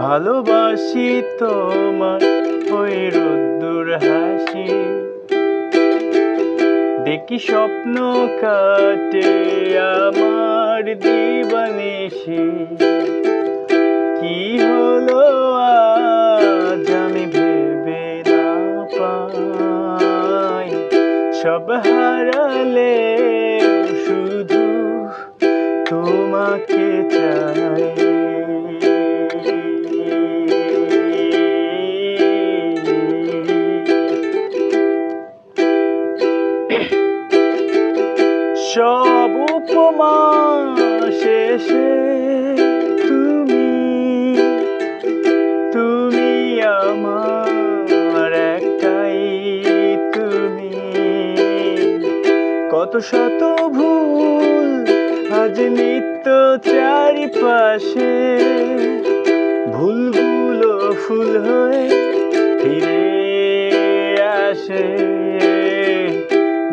ভালোবাসি তোমার ওই রোদ্দুর হাসি, দেখি স্বপ্ন কাটে আমার দিবানিশি। কি হলো আজ আমি ভেবে না পাই, সব হারালে শুধু তোমাকে চাই। সব উপমা শেষে তুমি, তুমি আমার একটাই তুমি। কত শত ভুল আজ নিত্য চারিপাশে, ভুলগুলো ফুল হয়ে ফিরে আসে।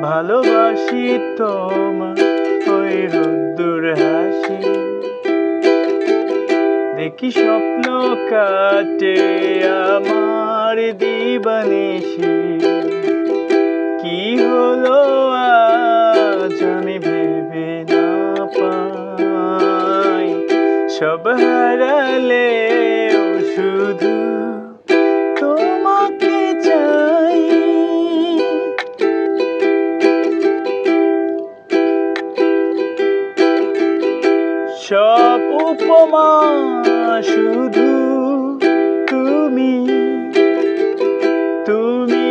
ভালোবাসি তোমার ওই রোদ্দুর হাসি, দেখি স্বপ্ন কাটে আমার দিবানিশি। কি হলো আজ আমি ভেবে না পাই, সব হারালে শুধু তোমাকে চাই। সব উপমা শুধু তুমি, তুমি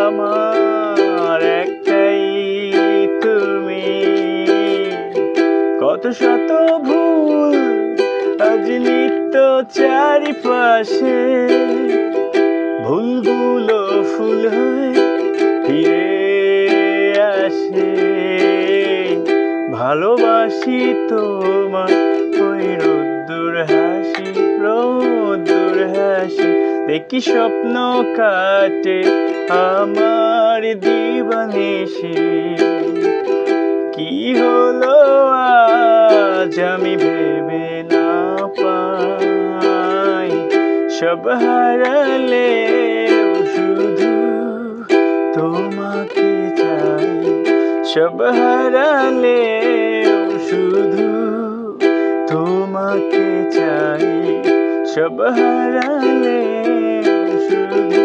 আমার একটাই তুমি। কত শত ভুল আজ নিত্য চারিপাশে, ভুলগুলো ফুল হয়ে ফিরে আসে। ভালোবাসি তোমার ওই রোদ্দুর হাসি, রোদ্দুর হাসি, দেখি স্বপ্ন কাটে আমার দিবানিশি। কি হলো আজ আমি ভেবে না পাই, সব হারালে শুধু তোমাকে চাই। সব হারালে শুধু তোমাকে চাই, সব হারালে শুধু